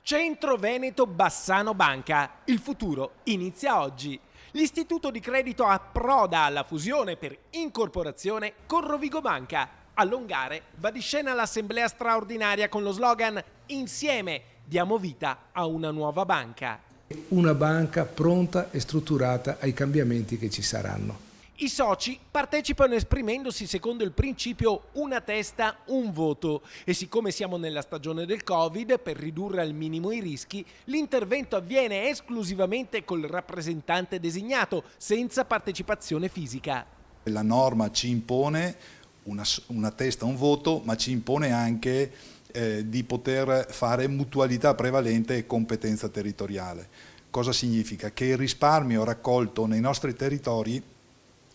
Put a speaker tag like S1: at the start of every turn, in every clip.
S1: Centro Veneto Bassano Banca. Il futuro inizia oggi. L'istituto di credito approda alla fusione per incorporazione con Rovigo Banca. A Longare va di scena l'assemblea straordinaria con lo slogan "Insieme diamo vita a una nuova banca".
S2: Una banca pronta e strutturata ai cambiamenti che ci saranno.
S1: I soci partecipano esprimendosi secondo il principio una testa, un voto e siccome siamo nella stagione del Covid, per ridurre al minimo i rischi, l'intervento avviene esclusivamente col rappresentante designato, senza partecipazione fisica.
S3: La norma ci impone una testa, un voto, ma ci impone anche di poter fare mutualità prevalente e competenza territoriale. Cosa significa? Che il risparmio raccolto nei nostri territori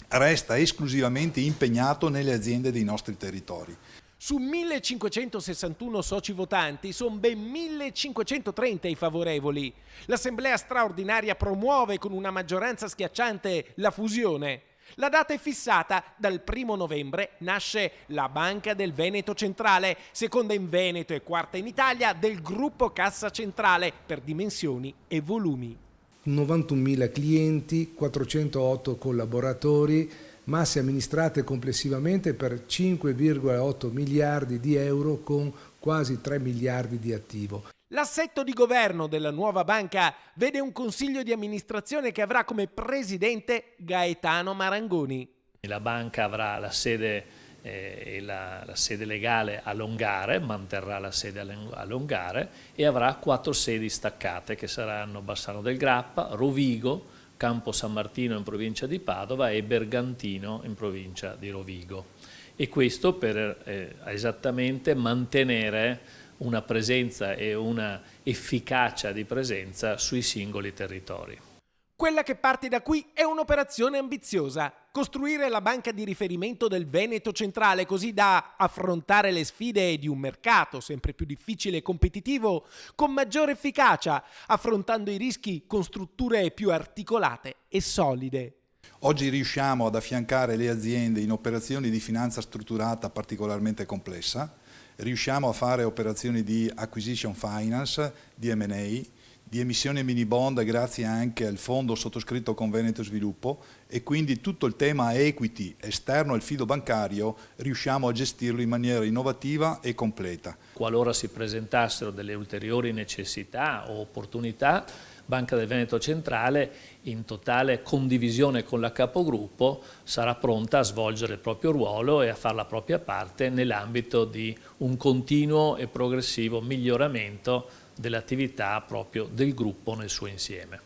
S3: resta esclusivamente impegnato nelle aziende dei nostri territori.
S1: Su 1561 soci votanti sono ben 1530 i favorevoli. L'assemblea straordinaria promuove con una maggioranza schiacciante la fusione. La data è fissata, dal 1 novembre nasce la Banca del Veneto Centrale, seconda in Veneto e quarta in Italia del gruppo Cassa Centrale per dimensioni e volumi.
S2: 91.000 clienti, 408 collaboratori, masse amministrate complessivamente per 5,8 miliardi di euro con quasi 3 miliardi di attivo.
S1: L'assetto di governo della nuova banca vede un consiglio di amministrazione che avrà come presidente Gaetano Marangoni.
S4: La banca avrà la sede la sede legale a Longare, manterrà la sede a Longare e avrà 4 sedi staccate che saranno Bassano del Grappa, Rovigo, Campo San Martino in provincia di Padova e Bergantino in provincia di Rovigo. E questo per esattamente mantenere una presenza e una efficacia di presenza sui singoli territori.
S1: Quella che parte da qui è un'operazione ambiziosa: costruire la banca di riferimento del Veneto centrale così da affrontare le sfide di un mercato sempre più difficile e competitivo con maggiore efficacia, affrontando i rischi con strutture più articolate e solide.
S3: Oggi riusciamo ad affiancare le aziende in operazioni di finanza strutturata particolarmente complessa, riusciamo a fare operazioni di acquisition finance, di M&A, di emissione mini bond grazie anche al fondo sottoscritto con Veneto Sviluppo e quindi tutto il tema equity esterno al fido bancario riusciamo a gestirlo in maniera innovativa e completa.
S4: Qualora si presentassero delle ulteriori necessità o opportunità, Banca del Veneto Centrale, in totale condivisione con la capogruppo, sarà pronta a svolgere il proprio ruolo e a fare la propria parte nell'ambito di un continuo e progressivo miglioramento dell'attività proprio del gruppo nel suo insieme.